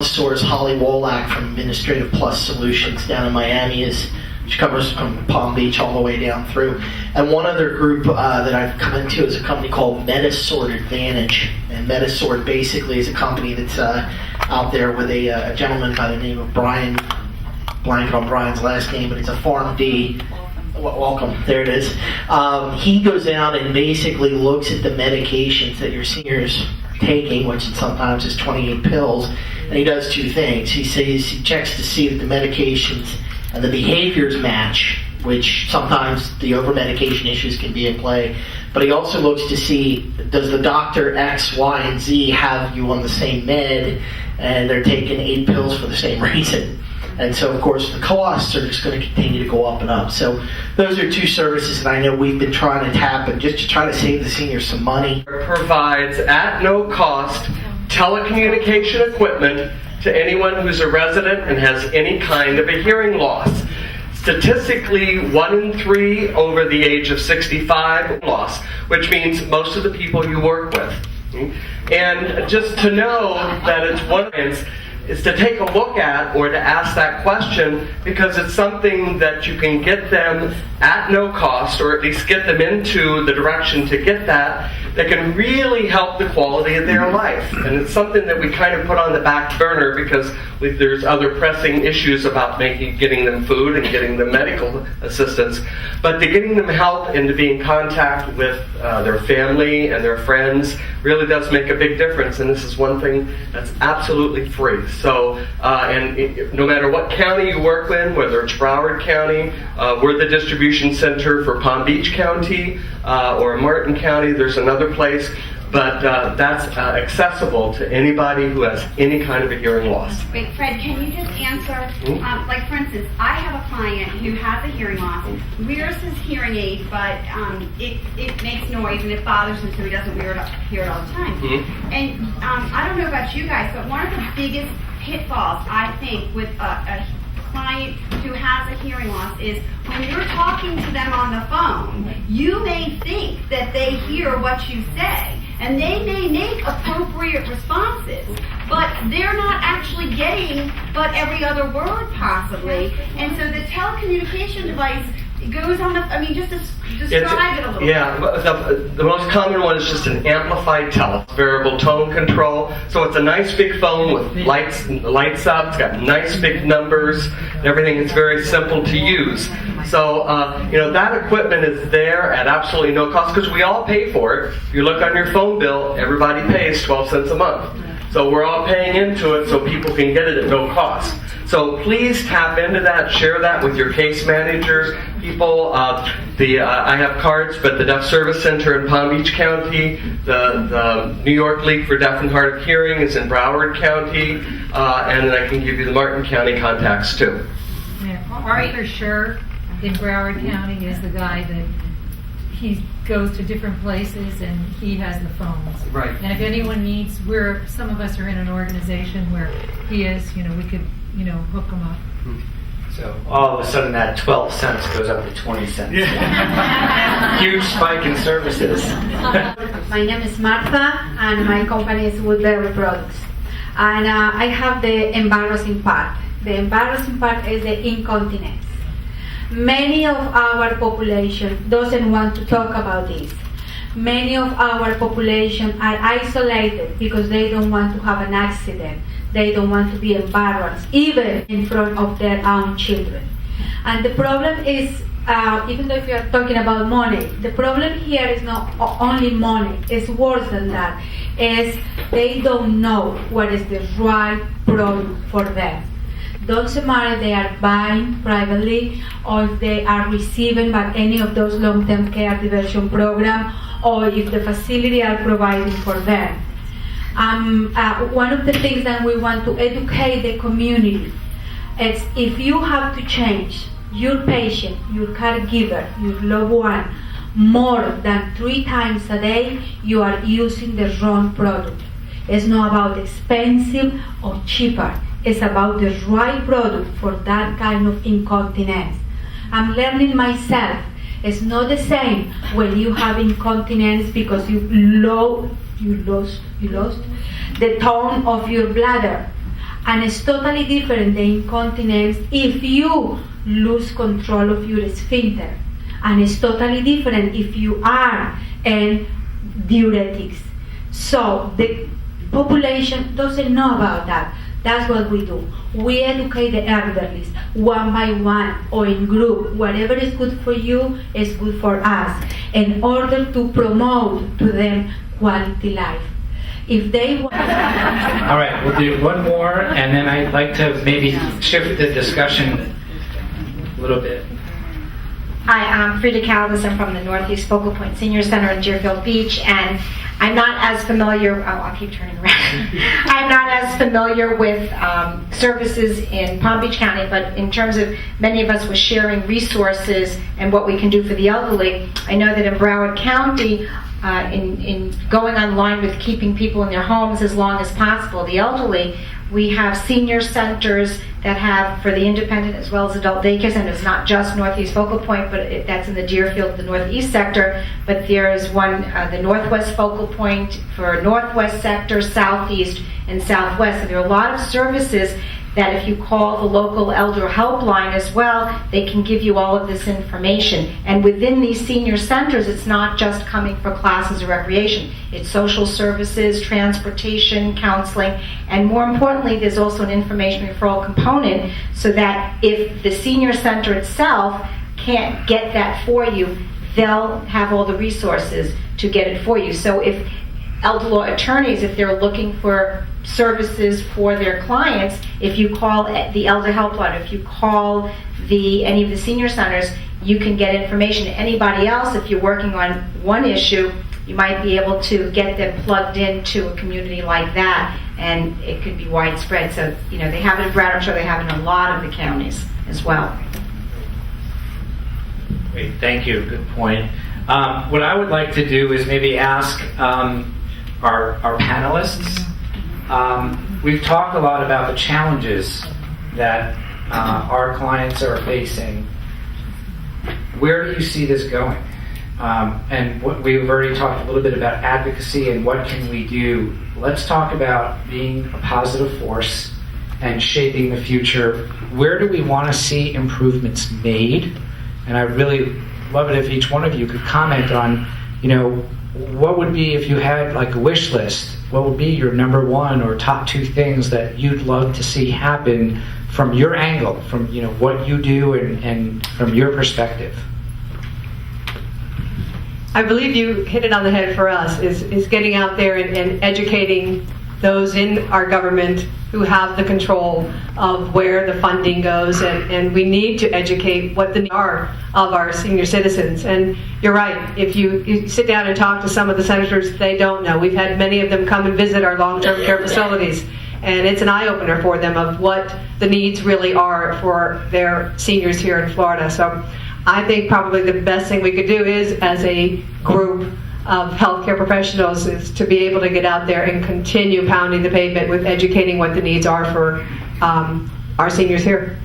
Source Holly Wolak from Administrative Plus Solutions down in Miami which covers from Palm Beach all the way down through. And one other group that I've come into is a company called Metasort Advantage. And Metasort basically is a company that's out there with a gentleman by the name of Brian, blank on Brian's last name, but it's a PharmD. Welcome, there it is. He goes out and basically looks at the medications that your seniors taking, which sometimes is 28 pills, and he does two things. He checks to see that the medications and the behaviors match, which sometimes the over-medication issues can be in play, but he also looks to see, does the doctor X, Y, and Z have you on the same med, and they're taking 8 pills for the same reason. And so, of course, the costs are just going to continue to go up and up. So those are two services that I know we've been trying to tap and just to try to save the seniors some money. Provides at no cost telecommunication equipment to anyone who's a resident and has any kind of a hearing loss. Statistically, 1 in 3 over the age of 65 loss, which means most of the people you work with. And just to know that it's one is to take a look at or to ask that question, because it's something that you can get them at no cost, or at least get them into the direction to get that can really help the quality of their life. And it's something that we kind of put on the back burner because there's other pressing issues about getting them food and getting them medical assistance. But to getting them help and to be in contact with their family and their friends really does make a big difference. And this is one thing that's absolutely free. So, no matter what county you work in, whether it's Broward County, we're the distribution center for Palm Beach County, or Martin County, there's another place, but that's accessible to anybody who has any kind of a hearing loss. Wait, Fred, can you just answer, like for instance, I have a client who has a hearing loss, wears his hearing aid, but it makes noise and it bothers him, so he doesn't hear it all the time. And I don't know about you guys, but one of the biggest pitfalls, I think, with a client who has a hearing loss is when you're talking to them on the phone, you may think that they hear what you say, and they may make appropriate responses, but they're not actually getting but every other word possibly. And so the telecommunication device goes on, just describe it a little bit. Yeah, the most common one is just an amplified variable tone control. So it's a nice big phone with lights up, it's got nice big numbers and everything. It's very simple to use. So, that equipment is there at absolutely no cost because we all pay for it. If you look on your phone bill, everybody pays 12 cents a month. So we're all paying into it so people can get it at no cost. So please tap into that, share that with your case managers, people. I have cards, but the Deaf Service Center in Palm Beach County, the New York League for Deaf and Hard of Hearing is in Broward County, and I can give you the Martin County contacts too. Yeah, Arthur Scher in Broward County is the guy that he goes to different places and he has the phones. Right. And if anyone needs, some of us are in an organization where he is, we could, hook him up. So all of a sudden that 12 cents goes up to 20 cents. Huge spike in services. My name is Martha and my company is Woodbury Products. And I have the embarrassing part. The embarrassing part is the incontinence. Many of our population doesn't want to talk about this. Many of our population are isolated because they don't want to have an accident. They don't want to be embarrassed, even in front of their own children. And the problem is, even though if you are talking about money, the problem here is not only money, it's worse than that. Is they don't know what is the right product for them. Doesn't matter they are buying privately or if they are receiving by any of those long-term care diversion program or if the facility are providing for them. One of the things that we want to educate the community is if you have to change your patient, your caregiver, your loved one more than 3 times a day, you are using the wrong product. It's not about expensive or cheaper. It's about the right product for that kind of incontinence. I'm learning myself. It's not the same when you have incontinence because you lost the tone of your bladder. And it's totally different, the incontinence, if you lose control of your sphincter. And it's totally different if you are in diuretics. So the population doesn't know about that. That's what we do. We educate the elderly one by one or in group. Whatever is good for you is good for us, in order to promote to them quality life. If they want. All right, we'll do one more, and then I'd like to maybe shift the discussion a little bit. Hi, I'm Frida Calvis. I'm from the Northeast Focal Point Senior Center in Deerfield Beach, and I'm not as familiar. I'll keep turning around. I'm not as familiar with services in Palm Beach County, but in terms of many of us with sharing resources and what we can do for the elderly, I know that in Broward County, in going online with keeping people in their homes as long as possible, the elderly, we have senior centers that have, for the independent as well as adult daycare centers, not just Northeast Focal Point, but that's in the Deerfield, the Northeast sector, but there is one, the Northwest Focal Point for Northwest sector, Southeast, and Southwest. So there are a lot of services that if you call the local elder helpline as well, they can give you all of this information. And within these senior centers, it's not just coming for classes or recreation. It's social services, transportation, counseling, and more importantly, there's also an information referral component so that if the senior center itself can't get that for you, they'll have all the resources to get it for you. So if elder law attorneys, if they're looking for services for their clients, if you call the elder helpline, if you call any of the senior centers, you can get information. Anybody else, if you're working on one issue, you might be able to get them plugged into a community like that, and it could be widespread. So, they have it in Broward. I'm sure they have it in a lot of the counties as well. Great, thank you. Good point. What I would like to do is maybe ask our panelists. We've talked a lot about the challenges that our clients are facing. Where do you see this going? And we've already talked a little bit about advocacy and what can we do. Let's talk about being a positive force and shaping the future. Where do we want to see improvements made? And I'd really love it if each one of you could comment on, what would be, if you had like a wish list, what would be your number one or top two things that you'd love to see happen from your angle, from what you do and from your perspective? I believe you hit it on the head for us, is getting out there and educating those in our government who have the control of where the funding goes, and we need to educate what the needs are of our senior citizens. And you're right, if you sit down and talk to some of the senators, they don't know. We've had many of them come and visit our long-term care facilities, and it's an eye-opener for them of what the needs really are for their seniors here in Florida. So I think probably the best thing we could do is, as a group of healthcare professionals, is to be able to get out there and continue pounding the pavement with educating what the needs are for our seniors here.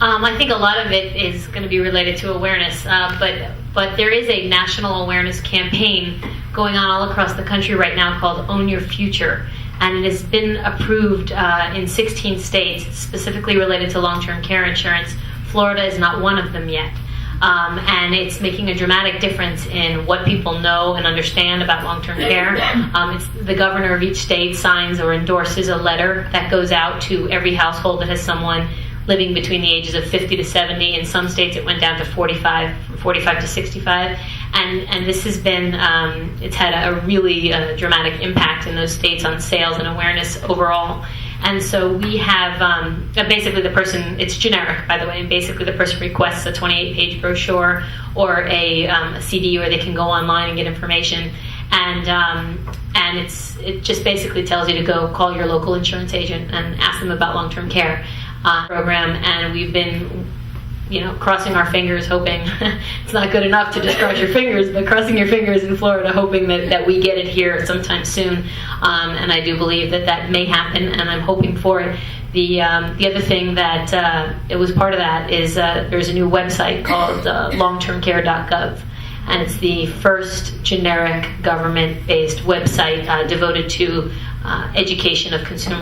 I think a lot of it is going to be related to awareness, but there is a national awareness campaign going on all across the country right now called Own Your Future, and it has been approved in 16 states, specifically related to long-term care insurance. Florida is not one of them yet. And it's making a dramatic difference in what people know and understand about long-term care. It's the governor of each state signs or endorses a letter that goes out to every household that has someone living between the ages of 50 to 70. In some states it went down to 45 to 65. And this has been, it's had a really dramatic impact in those states on sales and awareness overall. And so we have, basically the person, it's generic, by the way, and basically the person requests a 28-page brochure or a CD where they can go online and get information. And it just basically tells you to go call your local insurance agent and ask them about long-term care program. And we've been, crossing our fingers, hoping it's not good enough to just cross your fingers, but crossing your fingers in Florida, hoping that we get it here sometime soon. And I do believe that may happen, and I'm hoping for it. The other thing that it was part of that is there's a new website called longtermcare.gov. and it's the first generic government-based website devoted to education of consumers.